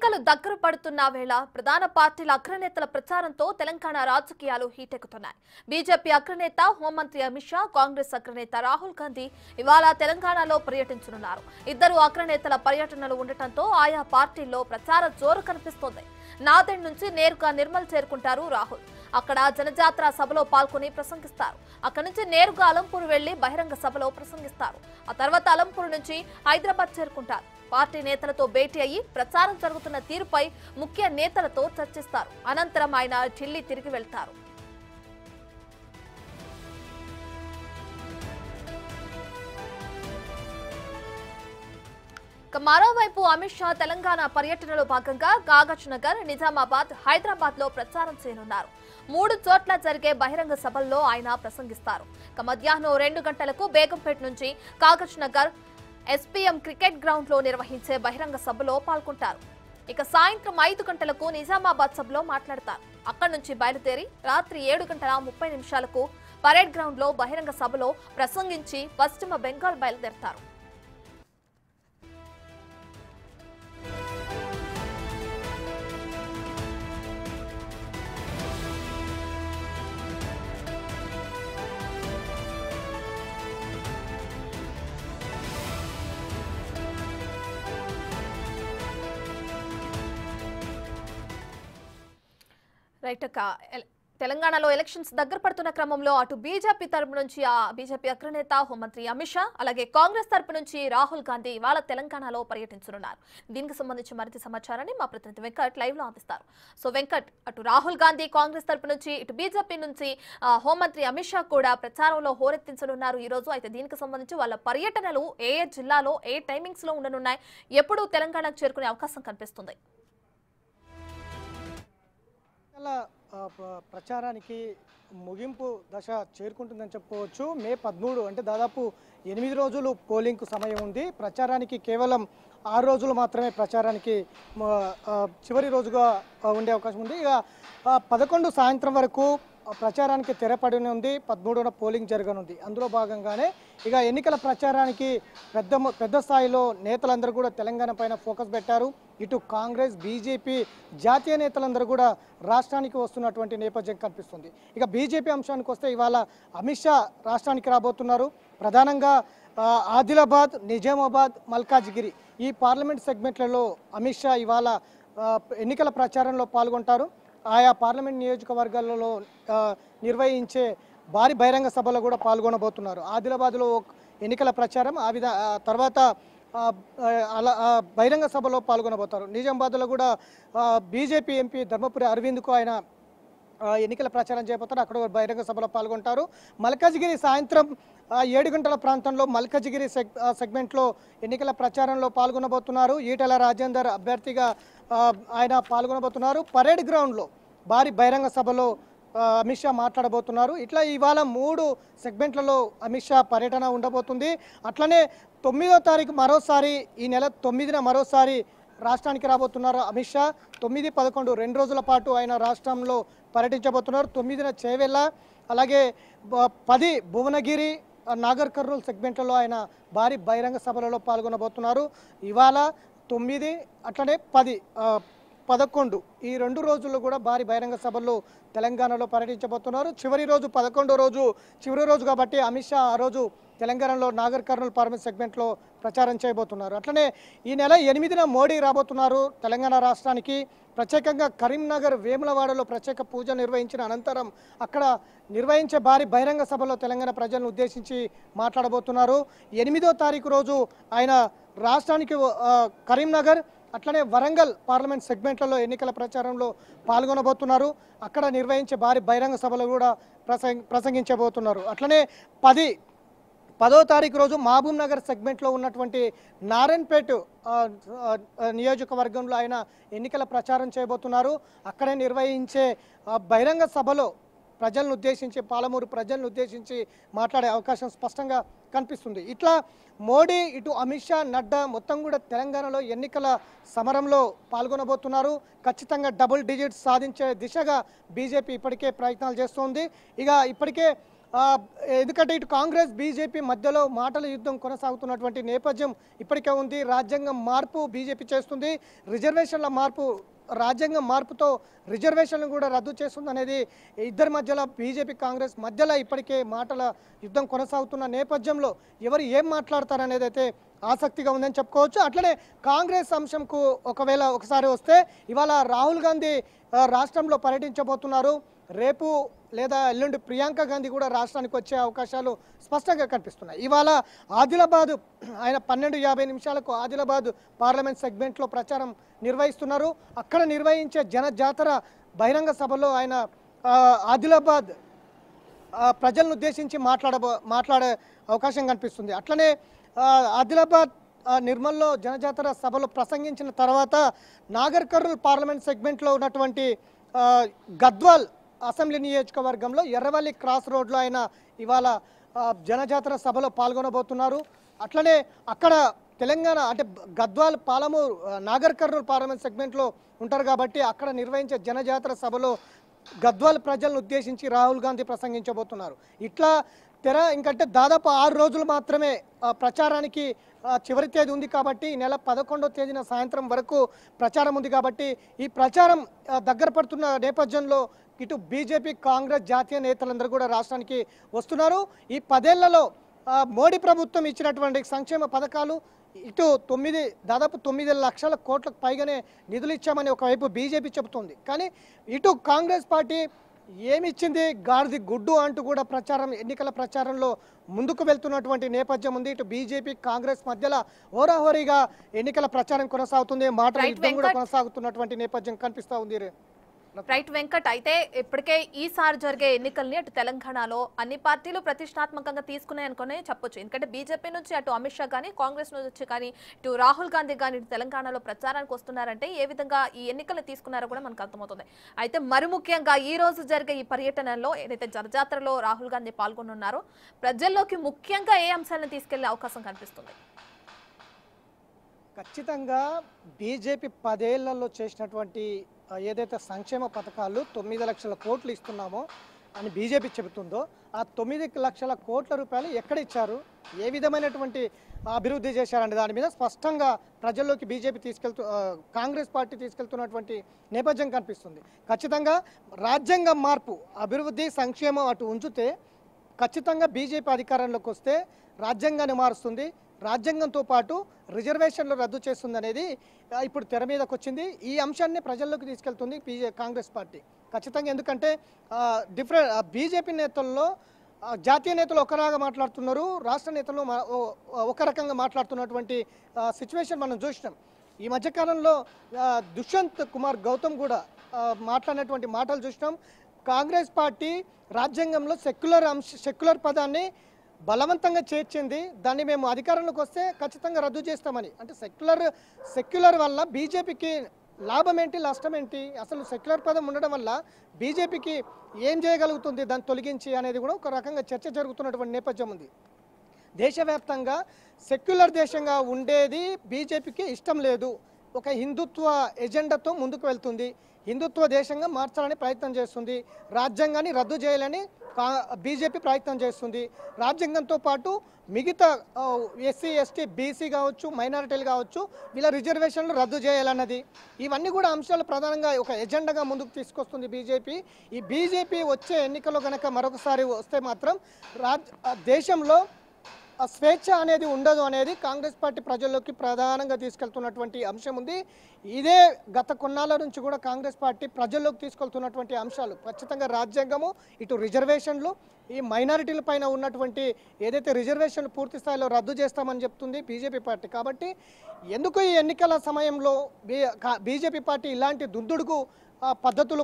ఎన్నికలు దగ్గర పడుతున్న వేళ ప్రధాన పార్టీల అగ్రనేతల ప్రచారంతో తెలంగాణ రాజకీయాలు హీటెక్కుతున్నాయి. బీజేపీ అగ్రనేత హోంమంత్రి అమిత్ షా, కాంగ్రెస్ అగ్రనేత రాహుల్ గాంధీ ఇవాళ తెలంగాణలో పర్యటించనున్నారు. ఇద్దరు అగ్రనేతల పర్యటనలు ఉండటంతో ఆయా పార్టీల్లో ప్రచార జోరు కనిపిస్తోంది. నాదెండ్ నుంచి నేరుగా నిర్మల్ చేరుకుంటారు రాహుల్. అక్కడ జనజాతర సభలో పాల్గొని ప్రసంగిస్తారు. అక్కడి నుంచి నేరుగా అలంపూర్ వెళ్లి బహిరంగ సభలో ప్రసంగిస్తారు. ఆ తర్వాత అలంపూర్ నుంచి హైదరాబాద్ చేరుకుంటారు. పార్టీ నేతలతో భేటీ అయ్యి ప్రచారం జరుగుతున్న తీరుపై ముఖ్య నేతలతో చర్చిస్తారు. అనంతరం ఆయన ఢిల్లీ తిరిగి వెళ్తారు. మరోవైపు అమిత్ షా తెలంగాణ పర్యటనలో భాగంగా కాగజ్ నగర్, నిజామాబాద్, హైదరాబాద్ లో ప్రచారం చేయనున్నారు. 3 చోట్ల జరిగే బహిరంగ సభల్లో ఆయన ప్రసంగిస్తారు. మధ్యాహ్నం 2 గంటలకు బేగంపేట నుంచి Kagaz Nagar SPM cricket ground లో నిర్వహించే బహిరంగ సభలో పాల్గొంటారు. సాయంత్రం 5 గంటలకు నిజామాబాద్ సభలో మాట్లాడతారు. అక్కడి నుంచి బయలుదేరి రాత్రి 7:30 పరేడ్ గ్రౌండ్ లో బహిరంగ సభలో ప్రసంగించి పశ్చిమ బెంగాల్ బయలుదేరతారు. తెలంగాణలో ఎలక్షన్స్ దగ్గర పడుతున్న క్రమంలో అటు బీజేపీ తరపు నుంచి బీజేపీ అగ్రనేత హోంమంత్రి అమిత్ షా, అలాగే కాంగ్రెస్ తరపు నుంచి రాహుల్ గాంధీ ఇవాళ తెలంగాణలో పర్యటించనున్నారు. దీనికి సంబంధించి మరింత సమాచారాన్ని మా ప్రతినిధి వెంకట్ లైవ్ లో అందిస్తారు. సో వెంకట్, అటు రాహుల్ గాంధీ కాంగ్రెస్ తరపు నుంచి, ఇటు బీజేపీ నుంచి హోంమంత్రి అమిత్ షా కూడా ప్రచారంలో హోరెత్తించనున్నారు ఈ రోజు. అయితే దీనికి సంబంధించి వాళ్ళ పర్యటనలు ఏ జిల్లాలో, ఏ టైమింగ్స్ లో ఉండనున్నాయి, ఎప్పుడు తెలంగాణకు చేరుకునే అవకాశం కనిపిస్తుంది? ప్రచారానికి ముగింపు దశ చేరుకుంటుందని చెప్పుకోవచ్చు. మే 13 అంటే దాదాపు 8 రోజులు పోలింగ్కు సమయం ఉంది. ప్రచారానికి కేవలం 6 రోజులు మాత్రమే ప్రచారానికి చివరి రోజుగా ఉండే అవకాశం ఉంది. ఇక 11 సాయంత్రం వరకు ప్రచారానికి తెరపడిన ఉంది. 13న పోలింగ్ జరగనుంది. అందులో భాగంగానే ఇక ఎన్నికల ప్రచారానికి పెద్ద స్థాయిలో నేతలందరూ కూడా తెలంగాణ పైన ఫోకస్ పెట్టారు. ఇటు కాంగ్రెస్, బీజేపీ జాతీయ నేతలందరూ కూడా రాష్ట్రానికి వస్తున్నటువంటి నేపథ్యం కనిపిస్తుంది. ఇక బీజేపీ అంశానికి వస్తే ఇవాళ అమిత్ షా రాష్ట్రానికి రాబోతున్నారు. ప్రధానంగా ఆదిలాబాద్, నిజామాబాద్, మల్కాజ్గిరి ఈ పార్లమెంట్ సెగ్మెంట్లలో అమిత్ షా ఇవాళ ఎన్నికల ప్రచారంలో పాల్గొంటారు. ఆయా పార్లమెంట్ నియోజకవర్గాలలో నిర్వహించే భారీ బహిరంగ సభలో కూడా పాల్గొనబోతున్నారు. ఆదిలాబాద్లో ఎన్నికల ప్రచారం, తర్వాత బహిరంగ సభలో పాల్గొనబోతారు. నిజామాబాద్లో కూడా బీజేపీ ఎంపీ ధర్మపురి అరవింద్కు ఆయన ఎన్నికల ప్రచారం చేయబోతారు. అక్కడ బహిరంగ సభలో పాల్గొంటారు. మల్కాజ్గిరి సాయంత్రం 7 గంటల ప్రాంతంలో మల్కాజ్గిరి సెగ్మెంట్లో ఎన్నికల ప్రచారంలో పాల్గొనబోతున్నారు. ఈటెల రాజేందర్ అభ్యర్థిగా ఆయన పాల్గొనబోతున్నారు. పరేడ్ గ్రౌండ్లో భారీ బహిరంగ సభలో అమిత్ షా మాట్లాడబోతున్నారు. ఇట్లా ఇవాళ 3 సెగ్మెంట్లలో అమిత్ షా పర్యటన ఉండబోతుంది. అట్లనే 9వ తారీఖు మరోసారి, ఈ నెల 9న మరోసారి రాష్ట్రానికి రాబోతున్నారు అమిత్ షా. 9, 11 2 రోజుల పాటు ఆయన రాష్ట్రంలో పర్యటించబోతున్నారు. 9న చేవెళ్ళ, అలాగే 10 భువనగిరి, నాగర్ కర్నూలు సెగ్మెంట్లలో ఆయన భారీ బహిరంగ సభలలో పాల్గొనబోతున్నారు. ఇవాళ 9, అట్లనే 10, 11 ఈ 2 రోజుల్లో కూడా భారీ బహిరంగ సభల్లో తెలంగాణలో పర్యటించబోతున్నారు. చివరి రోజు 11వ రోజు చివరి రోజు కాబట్టి అమిత్ షా ఆ రోజు తెలంగాణలో నాగర్ కర్నూలు పార్లమెంట్ సెగ్మెంట్లో ప్రచారం చేయబోతున్నారు. అట్లనే ఈ నెల 8న మోడీ రాబోతున్నారు తెలంగాణ రాష్ట్రానికి. ప్రత్యేకంగా కరీంనగర్ వేములవాడలో ప్రత్యేక పూజ నిర్వహించిన అనంతరం అక్కడ నిర్వహించే భారీ బహిరంగ సభలో తెలంగాణ ప్రజలను ఉద్దేశించి మాట్లాడబోతున్నారు. 8వ తారీఖు రోజు ఆయన రాష్ట్రానికి కరీంనగర్, అట్లనే వరంగల్ పార్లమెంట్ సెగ్మెంట్లలో ఎన్నికల ప్రచారంలో పాల్గొనబోతున్నారు. అక్కడ నిర్వహించే భారీ బహిరంగ సభలు కూడా ప్రసంగించబోతున్నారు. అట్లనే 10వ తారీఖు రోజు మహబూబ్ నగర్ సెగ్మెంట్లో ఉన్నటువంటి నారాయణపేట నియోజకవర్గంలో ఆయన ఎన్నికల ప్రచారం చేయబోతున్నారు. అక్కడే నిర్వహించే బహిరంగ సభలో ప్రజలను ఉద్దేశించి, పాలమూరు ప్రజలను ఉద్దేశించి మాట్లాడే అవకాశం స్పష్టంగా కనిపిస్తుంది. ఇట్లా మోడీ, ఇటు అమిత్ షా, నడ్డా మొత్తం కూడా తెలంగాణలో ఎన్నికల సమరంలో పాల్గొనబోతున్నారు. ఖచ్చితంగా డబుల్ డిజిట్స్ సాధించే దిశగా బీజేపీ ఇప్పటికే ప్రయత్నాలు చేస్తోంది. ఇక ఇప్పటికే ఎందుకంటే ఇటు కాంగ్రెస్ బీజేపీ మధ్యలో మాటల యుద్ధం కొనసాగుతున్నటువంటి నేపథ్యం ఇప్పటికే ఉంది. రాజ్యాంగం మార్పు బీజేపీ చేస్తుంది, రిజర్వేషన్ల మార్పు రాజ్యాంగం మార్పుతో రిజర్వేషన్లు కూడా రద్దు చేస్తుంది అనేది ఇద్దరి మధ్యలో బీజేపీ కాంగ్రెస్ మధ్యలో ఇప్పటికే మాటల యుద్ధం కొనసాగుతున్న నేపథ్యంలో ఎవరు ఏం మాట్లాడతారనేది అయితే ఆసక్తిగా ఉందని చెప్పుకోవచ్చు. అట్లనే కాంగ్రెస్ అంశంకు ఒకవేళ ఒకసారి వస్తే ఇవాళ రాహుల్ గాంధీ రాష్ట్రంలో పర్యటించబోతున్నారు. రేపు లేదా ఎల్లుండి ప్రియాంక గాంధీ కూడా రాష్ట్రానికి వచ్చే అవకాశాలు స్పష్టంగా కనిపిస్తున్నాయి. ఇవాళ ఆదిలాబాద్ ఆయన 12:50 నిమిషాలకు ఆదిలాబాద్ పార్లమెంట్ సెగ్మెంట్లో ప్రచారం నిర్వహిస్తున్నారు. అక్కడ నిర్వహించే జనజాతర బహిరంగ సభలో ఆయన ఆదిలాబాద్ ప్రజలను ఉద్దేశించి మాట్లాడే అవకాశం కనిపిస్తుంది. అట్లనే ఆదిలాబాద్ నిర్మల్లో జనజాతర సభలో ప్రసంగించిన తర్వాత నాగర్ కర్నూల్ పార్లమెంట్ సెగ్మెంట్లో ఉన్నటువంటి గద్వాల్ అసెంబ్లీ నియోజకవర్గంలో ఎర్రవల్లి క్రాస్ రోడ్లో ఆయన ఇవాళ జనజాతర సభలో పాల్గొనబోతున్నారు. అట్లనే అక్కడ తెలంగాణ అంటే గద్వాల్ పాలమూరు నాగర్ కర్నూల్ పార్లమెంట్ సెగ్మెంట్లో ఉంటారు కాబట్టి అక్కడ నిర్వహించే జనజాతర సభలో గద్వాల్ ప్రజలను ఉద్దేశించి రాహుల్ గాంధీ ప్రసంగించబోతున్నారు. ఇట్లా ఇంకంటే దాదాపు 6 రోజులు మాత్రమే ప్రచారానికి చివరి తేదీ ఉంది కాబట్టి ఈ నెల 11వ తేదీన సాయంత్రం వరకు ప్రచారం ఉంది కాబట్టి ఈ ప్రచారం దగ్గర పడుతున్న నేపథ్యంలో ఇటు బీజేపీ కాంగ్రెస్ జాతీయ నేతలందరూ కూడా రాష్ట్రానికి వస్తున్నారు. ఈ 10 ఏళ్లలో మోడీ ప్రభుత్వం ఇచ్చినటువంటి సంక్షేమ పథకాలు ఇటు దాదాపు 9 లక్షల కోట్లకు పైగానే నిధులు ఇచ్చామని ఒకవైపు బీజేపీ చెబుతుంది. కానీ ఇటు కాంగ్రెస్ పార్టీ ఏమిచ్చింది గాడిది గుడ్డు అంటూ కూడా ఎన్నికల ప్రచారంలో ముందుకు వెళ్తున్నటువంటి నేపథ్యం ఉంది. ఇటు బీజేపీ కాంగ్రెస్ మధ్యలో హోరాహోరీగా ఎన్నికల ప్రచారం కొనసాగుతుంది, మాటల యుద్ధం కూడా కొనసాగుతున్నటువంటి నేపథ్యం కనిపిస్తూ ఉంది. రైట్ వెంకట్, అయితే ఇప్పటికే ఈసారి జరిగే ఎన్నికల్ని అటు తెలంగాణలో అన్ని పార్టీలు ప్రతిష్టాత్మకంగా తీసుకున్నాయనుకునే చెప్పొచ్చు. ఎందుకంటే బీజేపీ నుంచి అటు అమిత్ షా కానీ కాంగ్రెస్ నుంచి కానీ ఇటు రాహుల్ గాంధీ కానీ తెలంగాణలో ప్రచారానికి వస్తున్నారంటే ఏ విధంగా ఈ ఎన్నికలు తీసుకున్నారో కూడా మనకు అర్థమవుతుంది. అయితే మరి ముఖ్యంగా ఈ రోజు జరిగే ఈ పర్యటనలో ఏదైతే జనజాతరలో రాహుల్ గాంధీ పాల్గొనున్నారో ప్రజల్లోకి ముఖ్యంగా ఏ అంశాలను తీసుకెళ్లే అవకాశం కనిపిస్తుంది? ఖచ్చితంగా బీజేపీ 10 ఏళ్లలో చేసినటువంటి ఏదైతే సంక్షేమ పథకాలు 9 లక్షల కోట్లు ఇస్తున్నామో అని బీజేపీ చెబుతుందో ఆ 9 లక్షల కోట్ల రూపాయలు ఎక్కడ ఇచ్చారు, ఏ విధమైనటువంటి అభివృద్ధి చేశారనే దాని మీద స్పష్టంగా ప్రజల్లోకి బీజేపీ కాంగ్రెస్ పార్టీ తీసుకెళ్తున్నటువంటి నేపథ్యం కనిపిస్తుంది. ఖచ్చితంగా రాజ్యాంగం మార్పు, అభివృద్ధి, సంక్షేమం అటు ఉంచితే ఖచ్చితంగా బీజేపీ అధికారంలోకి వస్తే రాజ్యాంగాన్ని మారుస్తుంది, రాజ్యాంగంతో పాటు రిజర్వేషన్లు రద్దు చేస్తుంది అనేది ఇప్పుడు తెర మీదకి వచ్చింది. ఈ అంశాన్ని ప్రజల్లోకి తీసుకెళ్తుంది కాంగ్రెస్ పార్టీ ఖచ్చితంగా. ఎందుకంటే బీజేపీ నేతల్లో జాతీయ నేతలు ఒకలాగా మాట్లాడుతున్నారు, రాష్ట్ర నేతలు ఒక రకంగా మాట్లాడుతున్నటువంటి సిచ్యువేషన్ మనం చూసినాం. ఈ మధ్యకాలంలో దుష్యంత్ కుమార్ గౌతమ్ కూడా మాట్లాడినటువంటి మాటలు చూసినాం. కాంగ్రెస్ పార్టీ రాజ్యాంగంలో సెక్యులర్ పదాన్ని బలవంతంగా చేర్చింది, దాన్ని మేము అధికారంలోకి వస్తే ఖచ్చితంగా రద్దు చేస్తామని. అంటే సెక్యులర్ వల్ల బీజేపీకి లాభం ఏంటి, నష్టం ఏంటి, అసలు సెక్యులర్ పదం ఉండడం వల్ల బీజేపీకి ఏం చేయగలుగుతుంది దాన్ని తొలగించి అనేది కూడా ఒక రకంగా చర్చ జరుగుతున్నటువంటి నేపథ్యం ఉంది. దేశవ్యాప్తంగా సెక్యులర్ దేశంగా ఉండేది బీజేపీకి ఇష్టం లేదు, ఒక హిందుత్వ ఎజెండాతో ముందుకు వెళ్తుంది, హిందుత్వ దేశంగా మార్చాలని ప్రయత్నం చేస్తుంది, రాజ్యాంగాన్ని రద్దు చేయాలని బీజేపీ ప్రయత్నం చేస్తుంది. రాజ్యాంగంతో పాటు మిగతా ఎస్సీ ఎస్టీ బీసీ కావచ్చు, మైనారిటీలు కావచ్చు, వీళ్ళ రిజర్వేషన్లు రద్దు చేయాలన్నది, ఇవన్నీ కూడా అంశాలు ప్రధానంగా ఒక ఎజెండాగా ముందుకు తీసుకొస్తుంది బీజేపీ. ఈ బీజేపీ వచ్చే ఎన్నికల్లో కనుక మరొకసారి వస్తే మాత్రం దేశంలో స్వేచ్ఛ అనేది ఉండదు అనేది కాంగ్రెస్ పార్టీ ప్రజల్లోకి ప్రధానంగా తీసుకెళ్తున్నటువంటి అంశం ఉంది. ఇదే గత కొన్నాళ్ళ నుంచి కూడా కాంగ్రెస్ పార్టీ ప్రజల్లోకి తీసుకెళ్తున్నటువంటి అంశాలు ఖచ్చితంగా రాజ్యాంగము, ఇటు రిజర్వేషన్లు, ఈ మైనారిటీల పైన ఉన్నటువంటి ఏదైతే రిజర్వేషన్లు పూర్తి స్థాయిలో రద్దు చేస్తామని చెప్తుంది బీజేపీ పార్టీ. కాబట్టి ఎందుకు ఈ ఎన్నికల సమయంలో బీజేపీ పార్టీ ఇలాంటి దుందుడుకు పద్ధతులు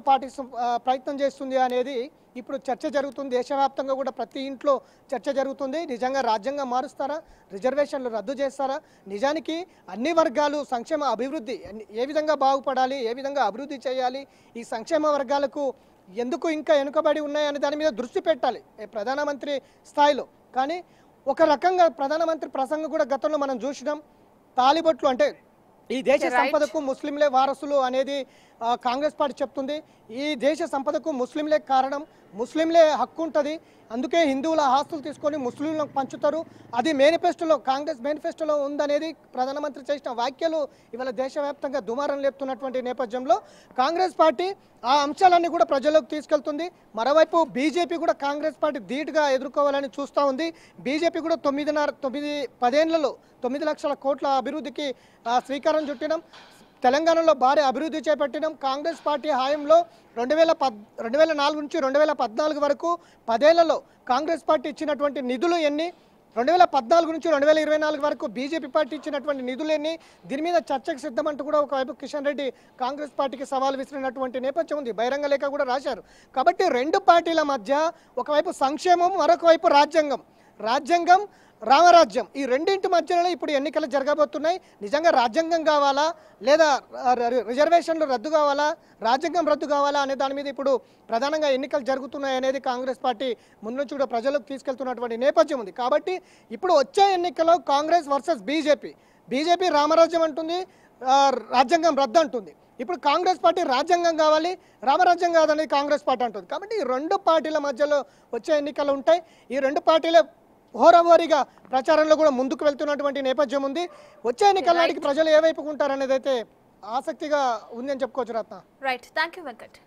ప్రయత్నం చేస్తుంది అనేది ఇప్పుడు చర్చ జరుగుతుంది. దేశవ్యాప్తంగా కూడా ప్రతి ఇంట్లో చర్చ జరుగుతుంది. నిజంగా రాజ్యాంగం మారుస్తారా, రిజర్వేషన్లు రద్దు చేస్తారా, నిజానికి అన్ని వర్గాలు సంక్షేమ అభివృద్ధి ఏ విధంగా బాగుపడాలి, ఏ విధంగా అభివృద్ధి చేయాలి, ఈ సంక్షేమ వర్గాలకు ఎందుకు ఇంకా వెనుకబడి ఉన్నాయనే దాని మీద దృష్టి పెట్టాలి ప్రధానమంత్రి స్థాయిలో. కానీ ఒక రకంగా ప్రధానమంత్రి ప్రసంగం కూడా గతంలో మనం చూసినాం, తాలిబొట్లు అంటే ఈ దేశ Okay, right. సంపదకు ముస్లింలే వారసులు అనేది కాంగ్రెస్ పార్టీ చెప్తుంది. ఈ దేశ సంపదకు ముస్లింలే కారణం, ముస్లింలే హక్కు ఉంటుంది. అందుకే హిందువుల ఆస్తులు తీసుకొని ముస్లింలకు పంచుతారు. అది మేనిఫెస్టోలో, కాంగ్రెస్ మేనిఫెస్టోలో ఉందనేది ప్రధానమంత్రి చేసిన వ్యాఖ్యలు ఇవాళ దేశవ్యాప్తంగా దుమారం లేపుతున్నటువంటి నేపథ్యంలో కాంగ్రెస్ పార్టీ ఆ అంశాలన్నీ కూడా ప్రజల్లోకి తీసుకెళ్తుంది. మరోవైపు బీజేపీ కూడా కాంగ్రెస్ పార్టీ ధీటుగా ఎదుర్కోవాలని చూస్తూ ఉంది. బీజేపీ కూడా 10 ఏళ్లలో 9 లక్షల కోట్ల అభివృద్ధికి శ్రీకారం చుట్టినాం. తెలంగాణలో భారీ అభివృద్ధి చేపట్టినాం. కాంగ్రెస్ పార్టీ హయాంలో 2004 నుంచి 2014 వరకు 10 ఏళ్లలో కాంగ్రెస్ పార్టీ ఇచ్చినటువంటి నిధులు ఎన్ని, 2014 నుంచి 2024 వరకు బీజేపీ పార్టీ ఇచ్చినటువంటి నిధులు ఎన్ని, దీని మీద చర్చకు సిద్ధమంటూ కూడా ఒకవైపు కిషన్ రెడ్డి కాంగ్రెస్ పార్టీకి సవాల్ విసిరినటువంటి నేపథ్యం ఉంది. బహిరంగ లేఖ కూడా రాశారు. కాబట్టి రెండు పార్టీల మధ్య ఒకవైపు సంక్షేమం, మరొక వైపు రాజ్యాంగం రామరాజ్యం, ఈ రెండింటి మధ్యలో ఇప్పుడు ఎన్నికలు జరగబోతున్నాయి. నిజంగా రాజ్యాంగం కావాలా లేదా రిజర్వేషన్లు రద్దు కావాలా, రాజ్యాంగం రద్దు కావాలా అనే దాని మీద ఇప్పుడు ప్రధానంగా ఎన్నికలు జరుగుతున్నాయి అనేది కాంగ్రెస్ పార్టీ ముందు నుంచి కూడా ప్రజలకు తీసుకెళ్తున్నటువంటి నేపథ్యం ఉంది. కాబట్టి ఇప్పుడు వచ్చే ఎన్నికల్లో కాంగ్రెస్ వర్సెస్ బీజేపీ రామరాజ్యం అంటుంది, రాజ్యాంగం రద్దు అంటుంది. ఇప్పుడు కాంగ్రెస్ పార్టీ రాజ్యాంగం కావాలి, రామరాజ్యం కాదనేది కాంగ్రెస్ పార్టీ అంటుంది. కాబట్టి ఈ రెండు పార్టీల మధ్యలో వచ్చే ఎన్నికలు ఉంటాయి. ఈ రెండు పార్టీలే హోరాహోరీగా ప్రచారంలో కూడా ముందుకు వెళ్తున్నటువంటి నేపథ్యం ఉంది. వచ్చే ఎన్నికల నాటికి ప్రజలు ఏ వైపుకు ఉంటారనేది అయితే ఆసక్తిగా ఉందని చెప్పుకోవచ్చు Ratna. Right, thank you Venkat.